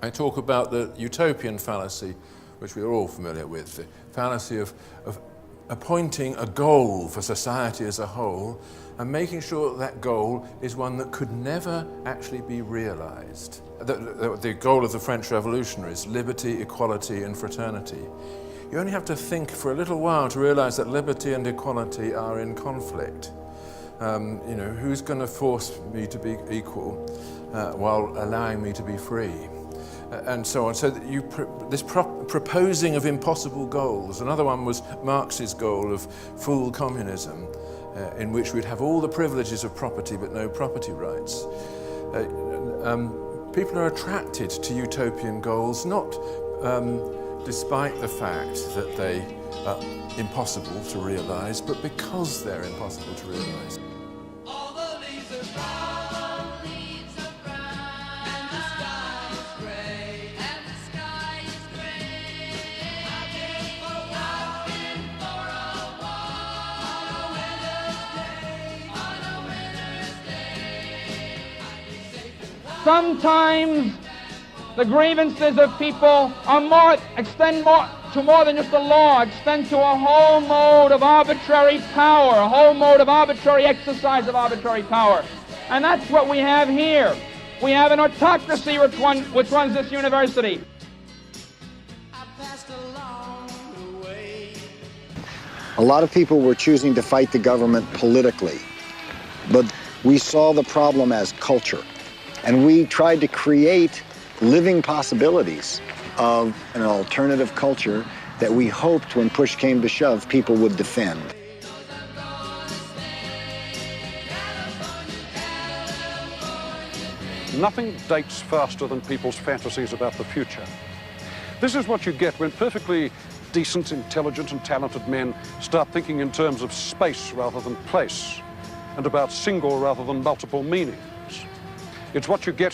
I talk about the utopian fallacy, which we are all familiar with, the fallacy of appointing a goal for society as a whole and making sure that goal is one that could never actually be realized. The goal of the French Revolutionaries, liberty, equality, and fraternity. You only have to think for a little while to realize that liberty and equality are in conflict. Who's going to force me to be equal while allowing me to be free? And so on. So this proposing of impossible goals. Another one was Marx's goal of full communism, in which we'd have all the privileges of property but no property rights. People are attracted to utopian goals, not despite the fact that they are impossible to realize, but because they're impossible to realize. Sometimes the grievances of people extend to more than just the law, extend to a whole mode of arbitrary power, a whole mode of arbitrary exercise of arbitrary power. And that's what we have here. We have an autocracy which runs this university. A lot of people were choosing to fight the government politically, but we saw the problem as culture. And we tried to create living possibilities of an alternative culture that we hoped, when push came to shove, people would defend. Nothing dates faster than people's fantasies about the future. This is what you get when perfectly decent, intelligent, and talented men start thinking in terms of space rather than place, and about single rather than multiple meanings. It's what you get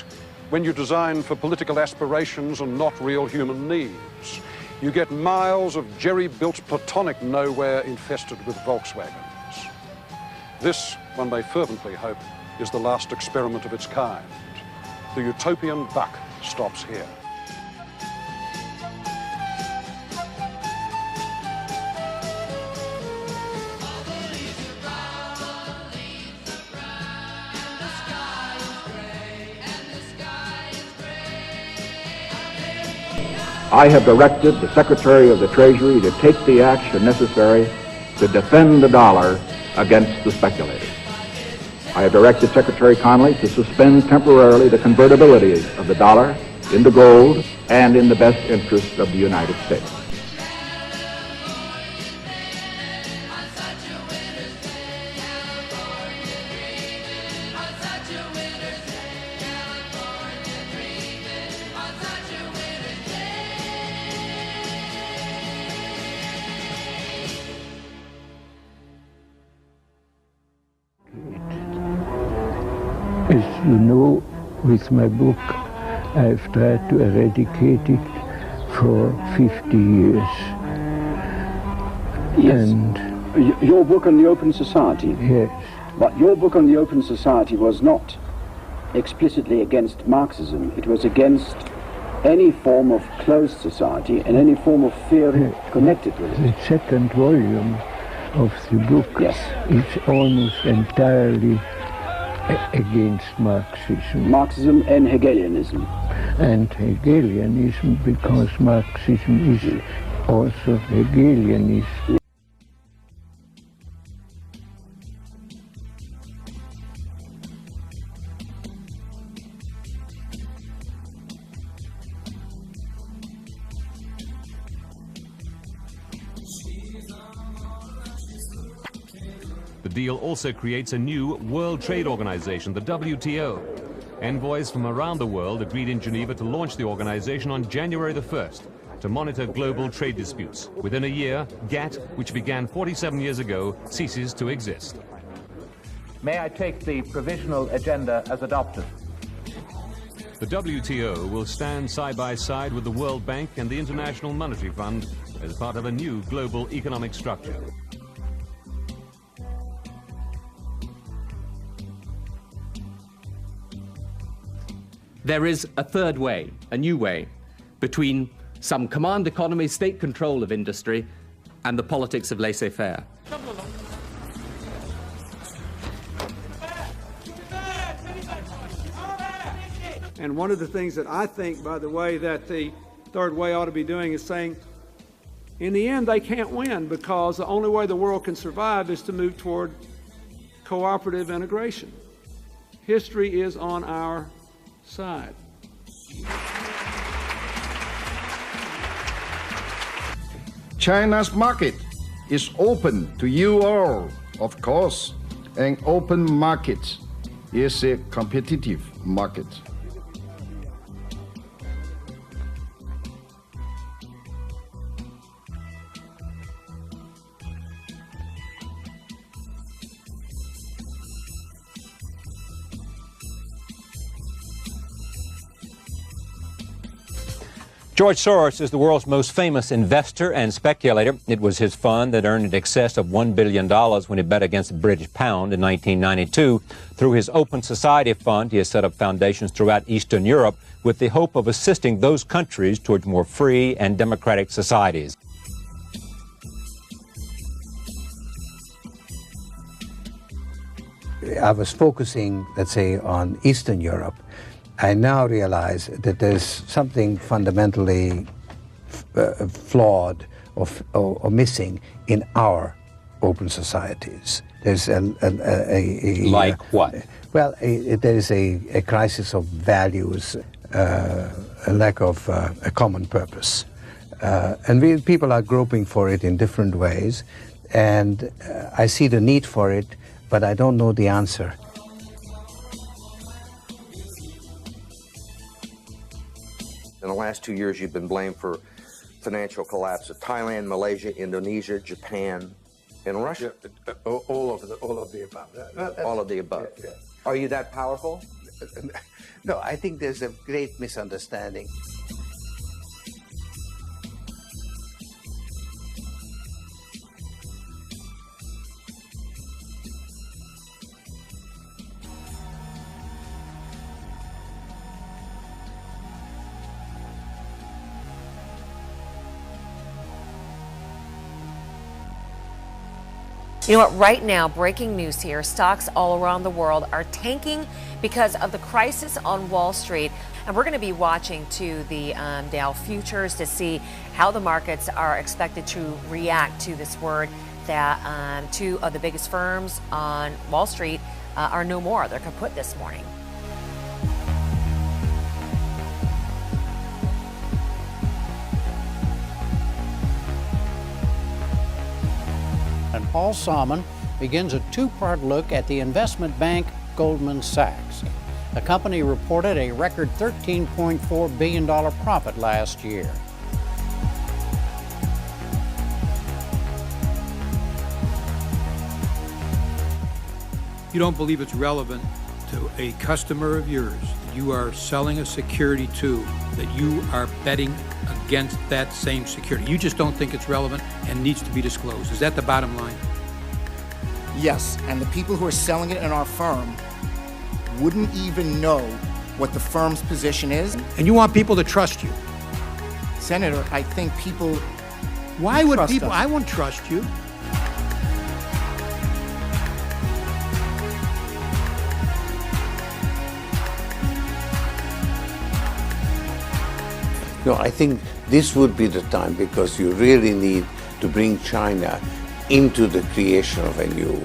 when you design for political aspirations and not real human needs. You get miles of jerry-built platonic nowhere infested with Volkswagens. This, one may fervently hope, is the last experiment of its kind. The utopian buck stops here. I have directed the Secretary of the Treasury to take the action necessary to defend the dollar against the speculators. I have directed Secretary Connally to suspend temporarily the convertibility of the dollar into gold and in the best interest of the United States. As you know, with my book, I've tried to eradicate it for 50 years. Yes. And your book on the Open Society? Yes. But your book on the Open Society was not explicitly against Marxism. It was against any form of closed society and any form of theory connected with it. The second volume of the book is almost entirely against Marxism. Marxism and Hegelianism. And Hegelianism, because Marxism is also Hegelianism. The deal also creates a new World Trade Organization, the WTO. Envoys from around the world agreed in Geneva to launch the organization on January the 1st to monitor global trade disputes. Within a year, GATT, which began 47 years ago, ceases to exist. May I take the provisional agenda as adopted? The WTO will stand side by side with the World Bank and the International Monetary Fund as part of a new global economic structure. There is a third way, a new way, between some command economy, state control of industry, and the politics of laissez-faire. And one of the things that I think, by the way, that the third way ought to be doing is saying, in the end, they can't win, because the only way the world can survive is to move toward cooperative integration. History is on our side. China's market is open to you all, of course. An open market is a competitive market. George Soros is the world's most famous investor and speculator. It was his fund that earned in excess of $1 billion when he bet against the British pound in 1992. Through his Open Society Fund, he has set up foundations throughout Eastern Europe with the hope of assisting those countries towards more free and democratic societies. I was focusing, let's say, on Eastern Europe. I now realize that there's something fundamentally flawed or missing in our open societies. There's like what? Well, there is a crisis of values, a lack of a common purpose. And people are groping for it in different ways. And I see the need for it, but I don't know the answer. In the last 2 years, you've been blamed for financial collapse of Thailand, Malaysia, Indonesia, Japan, and Russia. Yeah, all of the above. All of the above. Yeah. Are you that powerful? No, I think there's a great misunderstanding. You know what, right now, breaking news here, stocks all around the world are tanking because of the crisis on Wall Street. And we're going to be watching to the Dow futures to see how the markets are expected to react to this word that two of the biggest firms on Wall Street are no more. They're kaput this morning. And Paul Salmon begins a two-part look at the investment bank Goldman Sachs. The company reported a record $13.4 billion profit last year. You don't believe it's relevant to a customer of yours that you are selling a security to, that you are betting against that same security. You just don't think it's relevant and needs to be disclosed. Is that the bottom line? Yes, and the people who are selling it in our firm wouldn't even know what the firm's position is. And you want people to trust you? Senator, I think people Why would trust people? us. I won't trust you. No, I think this would be the time, because you really need to bring China into the creation of a new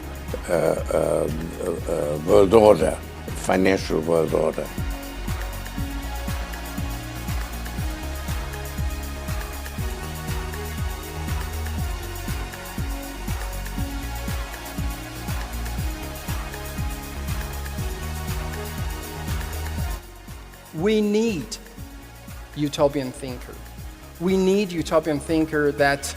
world order, financial world order. We need utopian thinker. We need utopian thinker that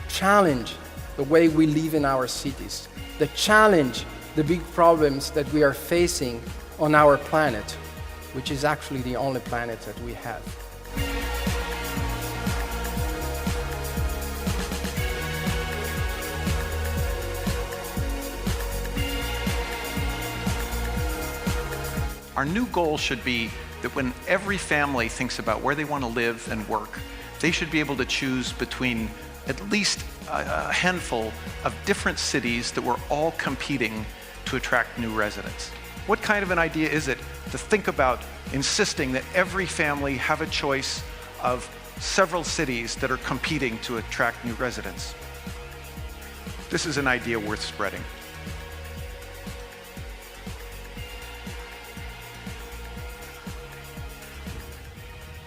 challenge the way we live in our cities, that challenge the big problems that we are facing on our planet, which is actually the only planet that we have. Our new goal should be that when every family thinks about where they want to live and work, they should be able to choose between at least a handful of different cities that were all competing to attract new residents. What kind of an idea is it to think about insisting that every family have a choice of several cities that are competing to attract new residents? This is an idea worth spreading.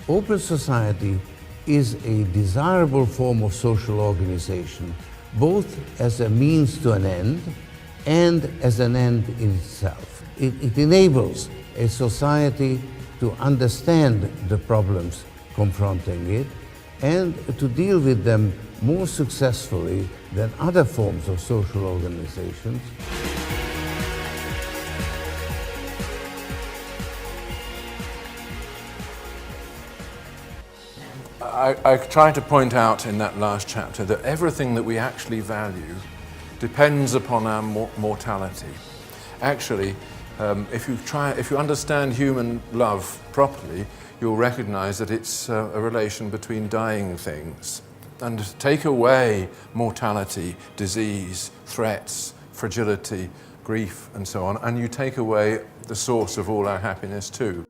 Open society is a desirable form of social organization, both as a means to an end and as an end in itself. It enables a society to understand the problems confronting it and to deal with them more successfully than other forms of social organizations. I try to point out in that last chapter that everything that we actually value depends upon our mortality. Actually, if you understand human love properly, you'll recognize that it's a relation between dying things. And take away mortality, disease, threats, fragility, grief, and so on, and you take away the source of all our happiness too.